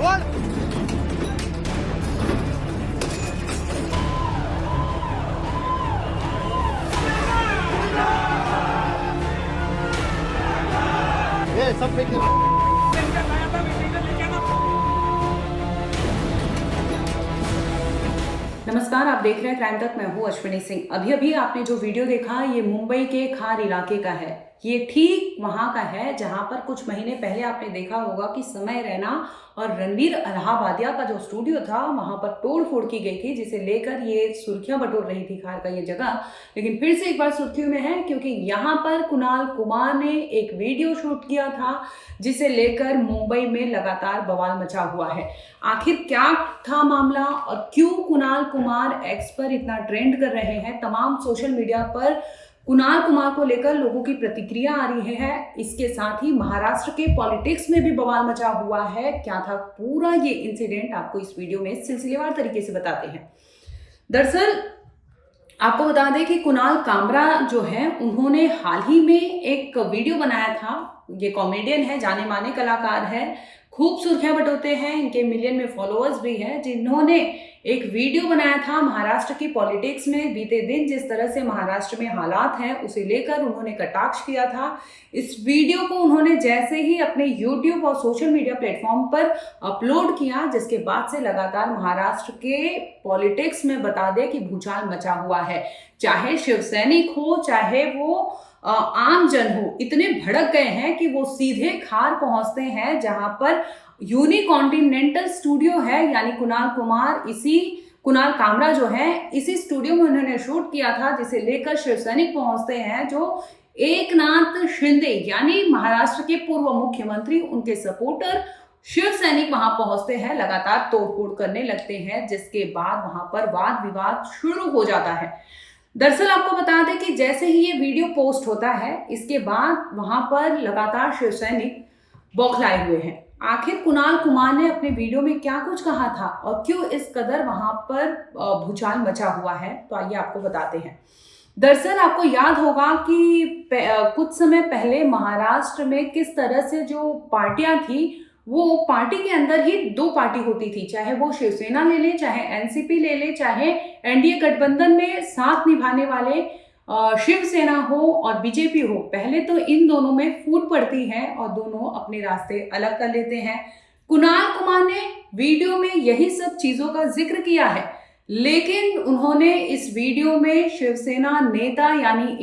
ये सब फेंक दे। नमस्कार, आप देख रहे हैं क्राइम तक। मैं हूं अश्विनी सिंह। अभी आपने जो वीडियो देखा ये मुंबई के खार इलाके का है। ये ठीक वहां का है जहां पर कुछ महीने पहले आपने देखा होगा कि समय रैना और रणवीर अलाहाबादिया का जो स्टूडियो था वहां पर तोड़ फोड़ की गई थी, जिसे लेकर ये सुर्खियां बटोर रही थी खार का ये जगह। लेकिन फिर से एक बार सुर्खियों में है क्योंकि यहाँ पर कुणाल कुमार ने एक वीडियो शूट किया था जिसे लेकर मुंबई में लगातार बवाल मचा हुआ है। आखिर क्या था मामला और क्यों कुणाल कुमार एक्स पर इतना ट्रेंड कर रहे हैं, तमाम सोशल मीडिया पर कुणाल कुमार को लेकर लोगों की प्रतिक्रिया आ रही है। इसके साथ ही महाराष्ट्र के पॉलिटिक्स में भी बवाल मचा हुआ है। क्या था पूरा ये इंसिडेंट, आपको इस वीडियो में सिलसिलेवार तरीके से बताते हैं। दरअसल आपको बता दें कि कुणाल कामरा जो है उन्होंने हाल ही में एक वीडियो बनाया था। ये कॉमेडियन है, जाने माने कलाकार है, खूब सुर्खियां बटोरते हैं, इनके मिलियन में फॉलोअर्स भी हैं, जिन्होंने एक वीडियो बनाया था महाराष्ट्र की पॉलिटिक्स में बीते दिन जिस तरह से महाराष्ट्र में हालात हैं उसे लेकर उन्होंने कटाक्ष किया था। इस वीडियो को उन्होंने जैसे ही अपने यूट्यूब और सोशल मीडिया प्लेटफॉर्म पर अपलोड किया, जिसके बाद से लगातार महाराष्ट्र के पॉलिटिक्स में बता दें कि भूचाल मचा हुआ है। चाहे शिवसैनिक हो चाहे वो आम जन हो, इतने भड़क गए हैं कि वो सीधे खार पहुंचते हैं जहां पर यूनिकॉन्टिनेंटल स्टूडियो है, यानी कुणाल कुमार कुणाल कामरा जो है इसी स्टूडियो में उन्होंने शूट किया था, जिसे लेकर शिवसैनिक पहुंचते हैं जो एकनाथ शिंदे यानी महाराष्ट्र के पूर्व मुख्यमंत्री, उनके सपोर्टर शिव सैनिक वहां पहुंचते हैं, लगातार तोड़फोड़ करने लगते हैं, जिसके बाद वहां पर वाद विवाद शुरू हो जाता है। दरअसल आपको बता दें कि जैसे ही ये वीडियो पोस्ट होता है इसके बाद वहां पर लगातार शिव सैनिक बौखलाए हुए हैं। आखिर कुणाल कुमार ने अपने वीडियो में क्या कुछ कहा था और क्यों इस कदर वहां पर भूचाल मचा हुआ है, तो आइए आपको बताते हैं। दरअसल आपको याद होगा कि कुछ समय पहले महाराष्ट्र में किस तरह से जो पार्टियां थी वो पार्टी के अंदर ही दो पार्टी होती थी, चाहे वो शिवसेना ले ले, चाहे एनसीपी ले ले, चाहे एनडीए गठबंधन में साथ निभाने वाले शिवसेना हो और बीजेपी हो। पहले तो इन दोनों में फूट पड़ती है और दोनों अपने रास्ते अलग कर लेते हैं। कुणाल कुमार ने वीडियो में यही सब चीजों का जिक्र किया है, लेकिन उन्होंने इस वीडियो में शिवसेना नेता यानी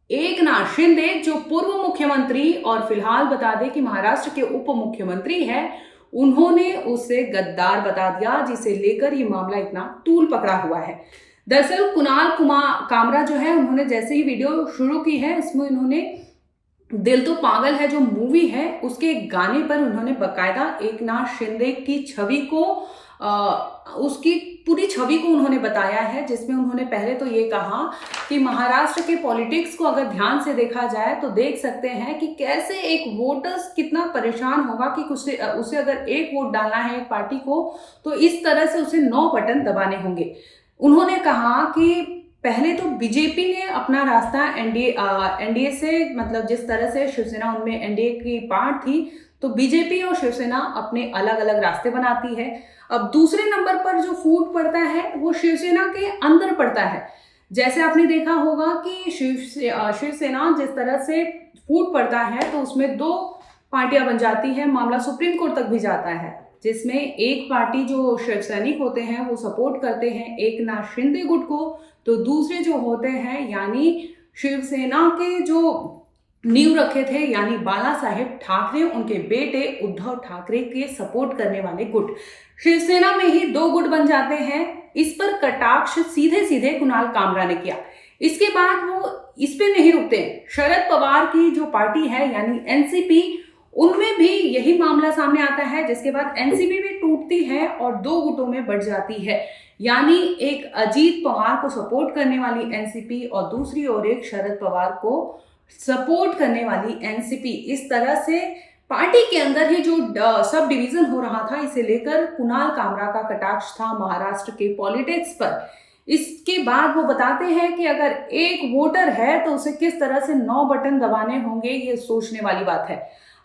एकनाथ शिंदे जो पूर्व मुख्यमंत्री और फिलहाल बता दें कि महाराष्ट्र के उप मुख्यमंत्री हैं, उन्होंने उसे गद्दार बता दिया, जिसे लेकर ये मामला इतना तूल पकड़ा हुआ है। दरअसल कुणाल कामरा जो है उन्होंने जैसे ही वीडियो शुरू की है इसमें उन्होंने दिल तो पागल है जो मूवी है उसके गाने पर उन्होंने बकायदा एकनाथ शिंदे की छवि को उसकी पूरी छवि को उन्होंने बताया है, जिसमें उन्होंने पहले तो ये कहा कि महाराष्ट्र के पॉलिटिक्स को अगर ध्यान से देखा जाए तो देख सकते हैं कि कैसे एक वोटर्स कितना परेशान होगा कि उसे अगर एक वोट डालना है एक पार्टी को तो इस तरह से उसे 9 बटन दबाने होंगे। उन्होंने कहा कि पहले तो बीजेपी ने अपना रास्ता एनडीए से, मतलब जिस तरह से शिवसेना उनमें एनडीए की पार्ट थी, तो बीजेपी और शिवसेना अपने अलग अलग रास्ते बनाती है। अब दूसरे नंबर पर जो फूट पड़ता है वो शिवसेना के अंदर पड़ता है। जैसे आपने देखा होगा कि शिवसेना जिस तरह से फूट पड़ता है तो उसमें 2 पार्टियां बन जाती है, मामला सुप्रीम कोर्ट तक भी जाता है, जिसमें एक पार्टी जो शिवसैनिक होते हैं वो सपोर्ट करते हैं एकनाथ शिंदे गुट को, तो दूसरे जो होते हैं यानी शिवसेना के जो नींव रखे थे यानी बाला साहेब ठाकरे, उनके बेटे उद्धव ठाकरे के सपोर्ट करने वाले गुट, शिवसेना में ही 2 गुट बन जाते हैं। इस पर कटाक्ष सीधे कुणाल कामरा ने किया। इसके बाद वो इस पे नहीं रुकते, शरद पवार की जो पार्टी है यानी एनसीपी, उनमें भी यही मामला सामने आता है, जिसके बाद एनसीपी भी टूटती है और 2 गुटों में बढ़ जाती है, यानी एक अजीत पवार को सपोर्ट करने वाली एनसीपी और दूसरी ओर एक शरद पवार को सपोर्ट करने वाली एनसीपी। इस तरह से पार्टी के अंदर ही जो सब डिवीजन हो रहा था, इसे लेकर कुणाल कामरा का कटाक्ष था महाराष्ट्र के पॉलिटिक्स पर। इसके बाद वो बताते हैं कि अगर एक वोटर है तो उसे किस तरह से 9 बटन दबाने होंगे, ये सोचने वाली बात है।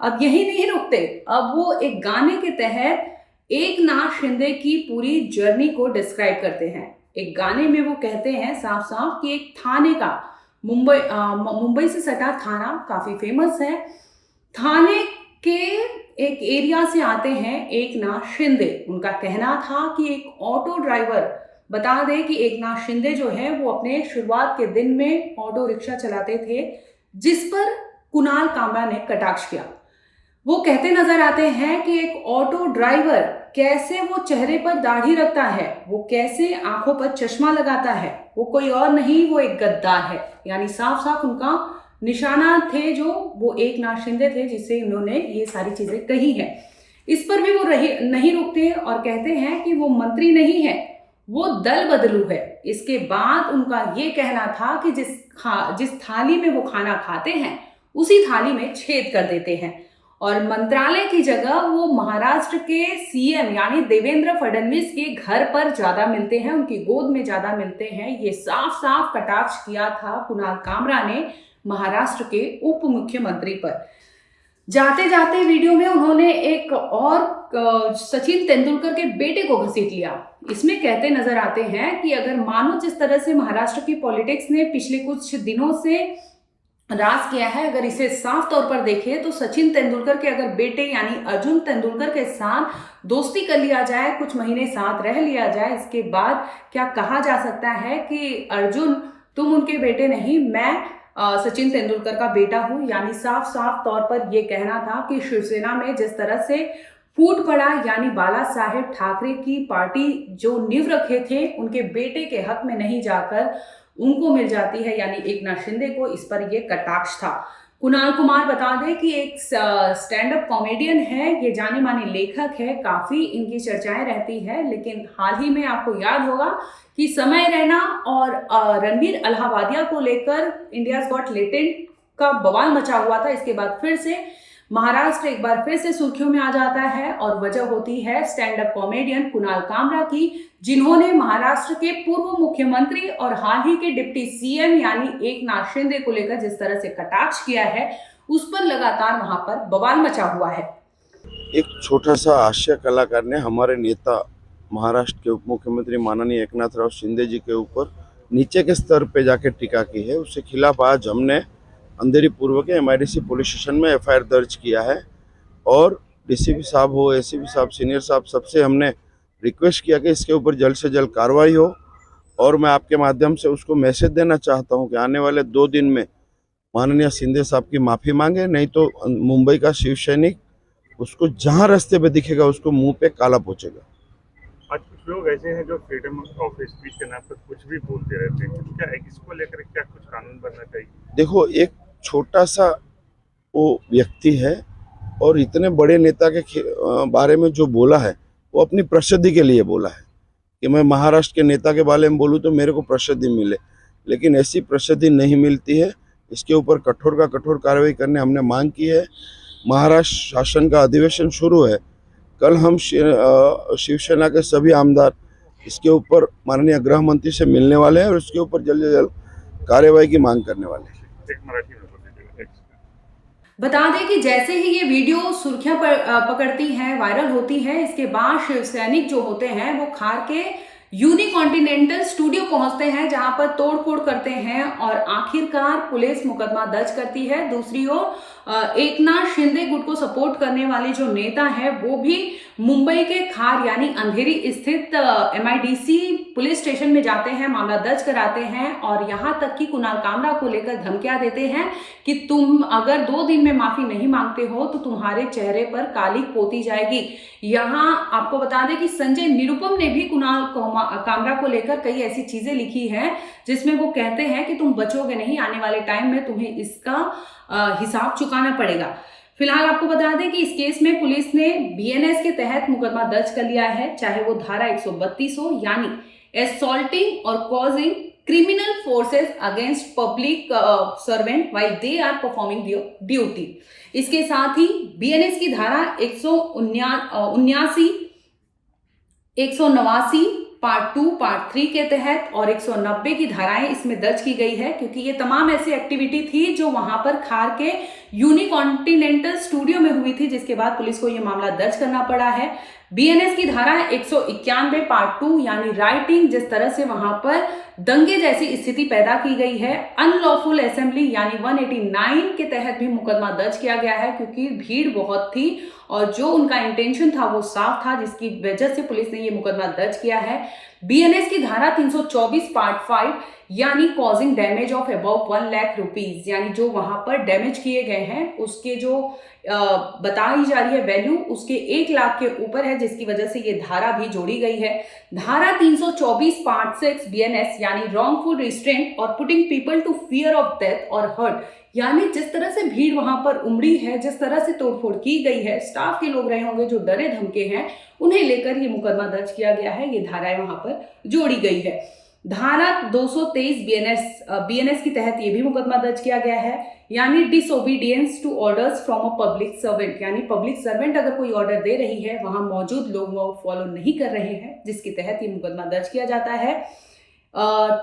अब यही नहीं रुकते, अब वो एक गाने के तहत एकनाथ शिंदे की पूरी जर्नी को डिस्क्राइब करते हैं। एक गाने में वो कहते हैं साफ साफ कि एक थाने का, मुंबई से सटा थाना काफी फेमस है, थाने के एक एरिया से आते हैं एकनाथ शिंदे। उनका कहना था कि एक ऑटो ड्राइवर, बता दें कि एकनाथ शिंदे जो है वो अपने शुरुआत के दिन में ऑटो रिक्शा चलाते थे, जिस पर कुणाल कामरा ने कटाक्ष किया। वो कहते नजर आते हैं कि एक ऑटो ड्राइवर कैसे वो चेहरे पर दाढ़ी रखता है, वो कैसे आंखों पर चश्मा लगाता है, वो कोई और नहीं, वो एक गद्दार है। यानी साफ साफ उनका निशाना थे जो वो एकनाथ शिंदे थे, जिससे उन्होंने ये सारी चीजें कही है। इस पर भी वो नहीं रुकते और कहते हैं कि वो मंत्री नहीं है, वो दल बदलू है। इसके बाद उनका ये कहना था कि जिस थाली में वो खाना खाते हैं उसी थाली में छेद कर देते हैं। और मंत्रालय की जगह वो महाराष्ट्र के सीएम यानी देवेंद्र फडणवीस के घर पर ज्यादा मिलते हैं, उनकी गोद में ज्यादा मिलते हैं। ये साफ साफ कटाक्ष किया था कुणाल कामरा ने महाराष्ट्र के उप मुख्यमंत्री पर। जाते जाते वीडियो में उन्होंने एक और सचिन तेंदुलकर के बेटे को घसीट लिया। इसमें कहते नजर आते हैं कि अगर मानो जिस तरह से महाराष्ट्र की पॉलिटिक्स ने पिछले कुछ दिनों से राज किया है, अगर इसे साफ तौर पर देखें तो सचिन तेंदुलकर के अगर बेटे यानी अर्जुन तेंदुलकर के साथ दोस्ती कर लिया जाए, कुछ महीने साथ रह लिया जाए, इसके बाद क्या कहा जा सकता है कि अर्जुन तुम उनके बेटे नहीं, मैं सचिन तेंदुलकर का बेटा हूं। यानी साफ साफ तौर पर यह कहना था कि शिवसेना में जिस तरह से फूट पड़ा, यानी बाला साहेब ठाकरे की पार्टी जो नींव रखे थे उनके बेटे के हक में नहीं जाकर उनको मिल जाती है, यानी एकनाथ शिंदे को। इस पर यह कटाक्ष था। कुणाल कुमार बता दें कि एक स्टैंड अप कॉमेडियन है, ये जाने माने लेखक है, काफी इनकी चर्चाएं रहती है। लेकिन हाल ही में आपको याद होगा कि समय रैना और रणबीर अलाहाबादिया को लेकर इंडियाज गॉट टैलेंट का बवाल मचा हुआ था। इसके बाद फिर से महाराष्ट्र एक बार फिर से सुर्खियों में आ जाता है और वजह होती है stand up comedian Kunal Kamra की, जिन्होंने महाराष्ट्र के पूर्व मुख्यमंत्री और हाल ही के डिप्टी सीएम यानी एकनाथ शिंदे को लेकर जिस तरह से कटाक्ष किया है, उस पर लगातार वहां पर बवाल मचा हुआ है। एक छोटा सा हास्य कलाकार ने हमारे नेता महाराष्ट्र के उप मुख्यमंत्री माननीय एकनाथ राव शिंदे जी के ऊपर नीचे के स्तर पे जाके टीका की है। उसके खिलाफ आज हमने अंधेरी पूर्व के MIDC पुलिस स्टेशन में FIR दर्ज किया है और DCP साहब हो, ACP साहब, सीनियर साहब, सबसे हमने रिक्वेस्ट किया कि इसके ऊपर जल्द से जल्द कार्रवाई हो। और मैं आपके माध्यम से उसको मैसेज देना चाहता हूं कि आने वाले 2 दिन में माननीय शिंदे साहब की माफ़ी मांगे, नहीं तो मुंबई का शिव सैनिक उसको जहां रास्ते पे दिखेगा उसको मुंह पे काला पोंछेगा। आज कुछ लोग ऐसे हैं जो फ्रीडम ऑफ स्पीच के नाम पर कुछ भी बोलते रहते हैं, क्या इसको लेकर क्या कुछ कानून बनना चाहिए? देखो, एक छोटा सा वो व्यक्ति है और इतने बड़े नेता के बारे में जो बोला है वो अपनी प्रसिद्धि के लिए बोला है कि मैं महाराष्ट्र के नेता के बारे में बोलूँ तो मेरे को प्रसिद्धि मिले, लेकिन ऐसी प्रसिद्धि नहीं मिलती है। इसके ऊपर कठोर कार्रवाई करने हमने मांग की है। महाराष्ट्र शासन का अधिवेशन शुरू है, कल हम शिवसेना के सभी आमदार इसके ऊपर माननीय गृह मंत्री से मिलने वाले हैं और इसके ऊपर जल्द से जल्द कार्यवाही की मांग करने वाले हैं। बता दें कि जैसे ही ये वीडियो सुर्खियां पकड़ती हैं, वायरल होती है, इसके बाद शिव सैनिक जो होते हैं वो खार के यूनिकॉन्टिनेंटल स्टूडियो पहुंचते हैं, जहां पर तोड़फोड़ करते हैं और आखिरकार पुलिस मुकदमा दर्ज करती है। दूसरी ओर एकनाथ शिंदे गुट को सपोर्ट करने वाले जो नेता है वो भी मुंबई के खार यानी अंधेरी स्थित MIDC पुलिस स्टेशन में जाते हैं, मामला दर्ज कराते हैं और यहां तक कि कुणाल कामरा को लेकर धमकियां देते हैं कि तुम अगर 2 दिन में माफी नहीं मांगते हो तो तुम्हारे चेहरे पर कालिक पोती जाएगी। यहां आपको बता दें कि संजय निरुपम ने भी कुणाल कामरा को लेकर कई ऐसी चीजें लिखी हैं जिसमें वो कहते हैं कि तुम बचोगे नहीं, आने वाले टाइम में तुम्हें इसका हिसाब चुकाना पड़ेगा। फिलहाल आपको बता दें कि इस केस में पुलिस ने BNS के तहत मुकदमा दर्ज कर लिया है, चाहे वो धारा 132 हो यानी असॉल्टिंग और causing criminal forces against public servant while they are performing duty. इसके साथ ही BNS की धारा 179, 189, पार्ट 2, पार्ट 3 के तहत और 190 की धाराएं इसमें दर्ज की गई है, क्योंकि ये तमाम ऐसी एक्टिविटी थी जो वहां पर खार के यूनिकॉन्टिनेंटल स्टूडियो में हुई थी, जिसके बाद पुलिस को ये मामला दर्ज करना पड़ा है। बीएनएस की धारा 191 पार्ट 2 यानी राइटिंग, जिस तरह से वहां पर दंगे जैसी स्थिति पैदा की गई है। अनलॉफुल असेंबली यानी 189 के तहत भी मुकदमा दर्ज किया गया है, क्योंकि भीड़ बहुत थी और जो उनका इंटेंशन था वो साफ था, जिसकी वजह से पुलिस ने ये मुकदमा दर्ज किया है। बीएनएस की धारा 324 पार्ट 5 यानी causing damage of above 1 lakh rupees, यानी जो वहां पर डैमेज किए गए हैं उसके जो बताई जा रही है वैल्यू उसके 1 लाख के ऊपर है, जिसकी वजह से ये धारा भी जोड़ी गई है। धारा 324 पार्ट 6 बीएनएस यानी रॉन्गफुल रिस्ट्रेंट और putting people to fear of death और हर्ट, यानी जिस तरह से भीड़ वहां पर उमड़ी है, जिस तरह से तोड़फोड़ की गई है, स्टाफ के लोग रहे होंगे जो डरे धमके हैं, उन्हें लेकर ये मुकदमा दर्ज किया गया है। ये धाराएं वहां पर जोड़ी गई है। धारा 223 बीएनएस के तहत ये भी मुकदमा दर्ज किया गया है, यानी disobedience to orders from a public servant, यानी पब्लिक सर्वेंट अगर कोई ऑर्डर दे रही है, वहां मौजूद लोग वो फॉलो नहीं कर रहे हैं, जिसके तहत ये मुकदमा दर्ज किया जाता है।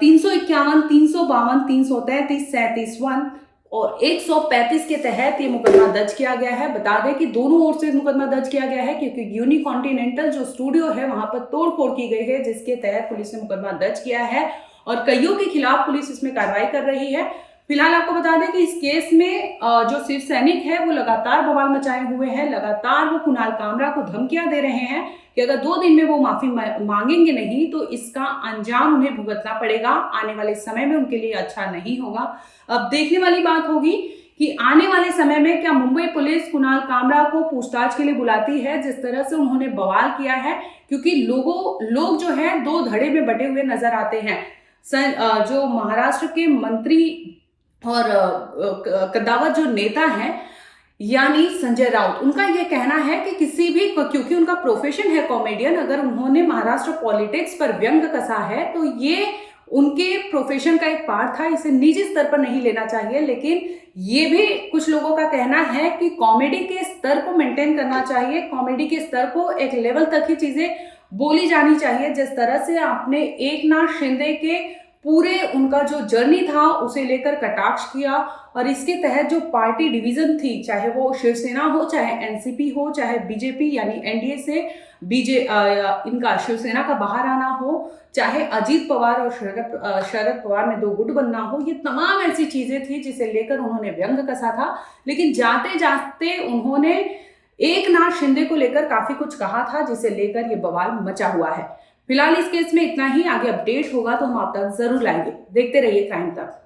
351, 352, 333, 37 और 135 के तहत ये मुकदमा दर्ज किया गया है। बता दें कि दोनों ओर से मुकदमा दर्ज किया गया है, क्योंकि यूनिकॉन्टिनेंटल जो स्टूडियो है वहां पर तोड़फोड़ की गई है, जिसके तहत पुलिस ने मुकदमा दर्ज किया है और कईयों के खिलाफ पुलिस इसमें कार्रवाई कर रही है। फिलहाल आपको बता दें कि इस केस में जो शिव सैनिक है वो लगातार बवाल मचाए हुए हैं, लगातार वो कुणाल कामरा को धमकियां दे रहे हैं कि अगर 2 दिन में वो माफी मांगेंगे नहीं तो इसका अंजाम उन्हें भुगतना पड़ेगा, आने वाले समय में उनके लिए अच्छा नहीं होगा। अब देखने वाली बात होगी कि आने वाले समय में क्या मुंबई पुलिस कुणाल कामरा को पूछताछ के लिए बुलाती है, जिस तरह से उन्होंने बवाल किया है, क्योंकि लोग जो है 2 धड़े में बटे हुए नजर आते हैं। जो महाराष्ट्र के मंत्री और कद्दावर जो नेता हैं यानी संजय राउत, उनका यह कहना है कि किसी भी, क्योंकि उनका प्रोफेशन है कॉमेडियन, अगर उन्होंने महाराष्ट्र पॉलिटिक्स पर व्यंग कसा है तो ये उनके प्रोफेशन का एक पार्ट था, इसे निजी स्तर पर नहीं लेना चाहिए। लेकिन ये भी कुछ लोगों का कहना है कि कॉमेडी के स्तर को मेंटेन करना चाहिए, कॉमेडी के स्तर को एक लेवल तक ही चीजें बोली जानी चाहिए। जिस तरह से आपने एकनाथ शिंदे के पूरे उनका जो जर्नी था उसे लेकर कटाक्ष किया और इसके तहत जो पार्टी डिवीजन थी, चाहे वो शिवसेना हो, चाहे एनसीपी हो, चाहे बीजेपी यानी एनडीए से इनका शिवसेना का बाहर आना हो, चाहे अजीत पवार और शरद पवार में 2 गुट बनना हो, ये तमाम ऐसी चीजें थी जिसे लेकर उन्होंने व्यंग कसा था। लेकिन जाते जाते उन्होंने एकनाथ शिंदे को लेकर काफी कुछ कहा था, जिसे लेकर ये बवाल मचा हुआ है। फिलहाल इस केस में इतना ही, आगे अपडेट होगा तो हम आप तक जरूर लाएंगे। देखते रहिए क्राइम तक।